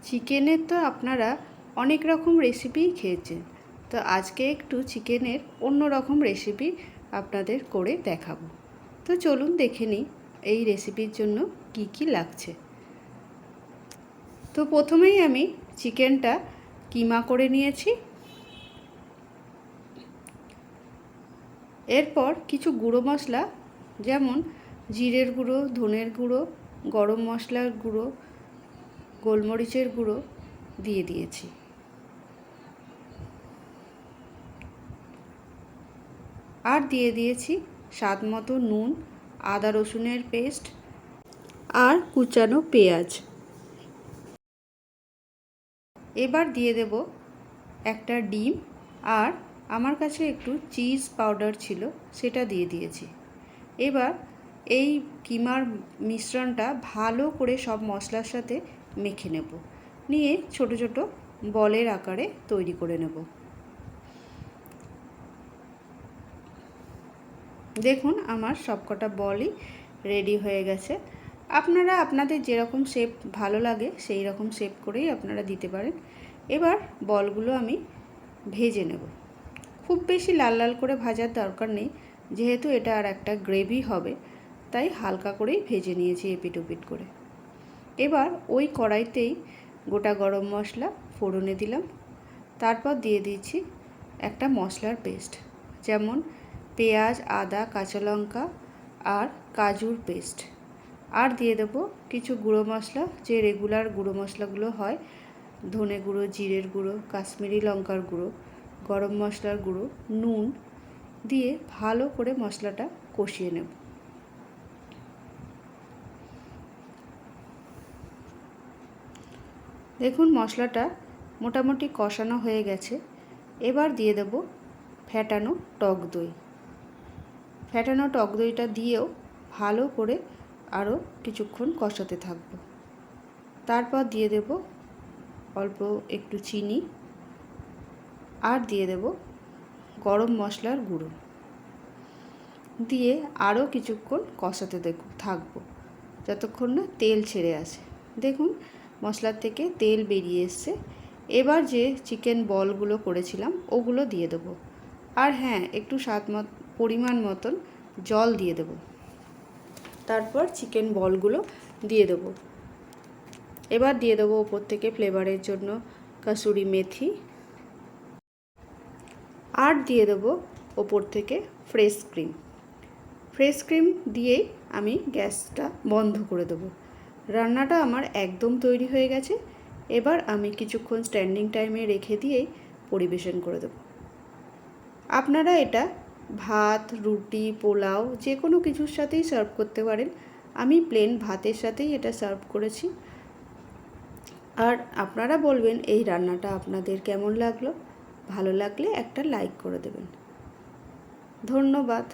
চিকেনের তো আপনারা অনেক রকম রেসিপিই খেয়েছেন, তো আজকে একটু চিকেনের অন্য রকম রেসিপি আপনাদের করে দেখাবো। তো চলুন দেখে নিই এই রেসিপির জন্য কি কি লাগছে। তো প্রথমেই আমি চিকেনটা কিমা করে নিয়েছি। এরপর কিছু গুঁড়ো মশলা যেমন জিরের গুঁড়ো, ধনের গুঁড়ো, গরম মশলার গুঁড়ো, গোলমরিচের গুঁড়ো দিয়ে দিয়েছি। আর দিয়ে দিয়েছি স্বাদ মতো নুন, আদা রসুনের পেস্ট আর কুচানো পেঁয়াজ। এবার দিয়ে দেব একটা ডিম, আর আমার কাছে একটু চিজ পাউডার ছিল সেটা দিয়ে দিয়েছি। এবার এই কিমার মিশ্রণটা ভালো করে সব মশলার সাথে মেখে নেব, নিয়ে ছোট ছোট বলের আকারে তৈরি করে নেব। দেখুন আমার সবকটা বলই রেডি হয়ে গেছে। আপনারা আপনাদের যেরকম শেপ ভালো লাগে সেই রকম শেপ করেই আপনারা দিতে পারেন। এবার বলগুলো আমি ভেজে নেব। খুব বেশি লাল লাল করে ভাজার দরকার নেই, যেহেতু এটা আর একটা গ্রেভি হবে, তাই হালকা করেই ভেজে নিয়েছি এপিট ওপিট করে। এবার ওই কড়াইতেই গোটা গরম মশলা ফোড়নে দিলাম, তারপর দিয়ে দিচ্ছি একটা মশলার পেস্ট, যেমন পেঁয়াজ, আদা, কাঁচা লঙ্কা আর কাজুর পেস্ট। আর দিয়ে দেবো কিছু গুঁড়ো মশলা, যে রেগুলার গুঁড়ো মশলাগুলো হয়, ধনে গুঁড়ো, জিরের গুঁড়ো, কাশ্মীরি লঙ্কার গুঁড়ো, গরম মশলার গুঁড়ো, নুন দিয়ে ভালো করে মশলাটা কষিয়ে নেব। দেখুন মশলাটা মোটামুটি কষানো হয়ে গেছে। এবার দিয়ে দেব ফ্যাটানো টক দই। ফ্যাটানো টক দইটা দিয়েও ভালো করে আরও কিছুক্ষণ কষাতে থাকব। তারপর দিয়ে দেব অল্প একটু চিনি, আর দিয়ে দেব গরম মশলার গুঁড়ো, দিয়ে আরও কিছুক্ষণ কষাতে থাকবো যতক্ষণ না তেল ছেড়ে আসে। দেখুন মশলার থেকে তেল বেরিয়ে এসছে। এবার যে চিকেন বলগুলো করেছিলাম ওগুলো দিয়ে দেবো, আর হ্যাঁ, একটু পরিমাণ মতন জল দিয়ে দেব। তারপর চিকেন বলগুলো দিয়ে দেবো। এবার দিয়ে দেবো ওপর থেকে ফ্লেভারের জন্য কাসুরি মেথি, আর দিয়ে দেবো ওপর থেকে ফ্রেশ ক্রিম। ফ্রেশ ক্রিম দিয়েই আমি গ্যাসটা বন্ধ করে দেবো। রান্নাটা আমার একদম তৈরি হয়ে গেছে। এবার আমি কিছুক্ষণ স্ট্যান্ডিং টাইমে রেখে দিয়েই পরিবেশন করে দেবো। আপনারা এটা ভাত, রুটি, পোলাও যে কোনো কিছুর সাথেই সার্ভ করতে পারেন। আমি প্লেন ভাতের সাথেই এটা সার্ভ করেছি। আর আপনারা বলবেন এই রান্নাটা আপনাদের কেমন লাগলো। ভালো লাগলে একটা লাইক করে দেবেন। ধন্যবাদ।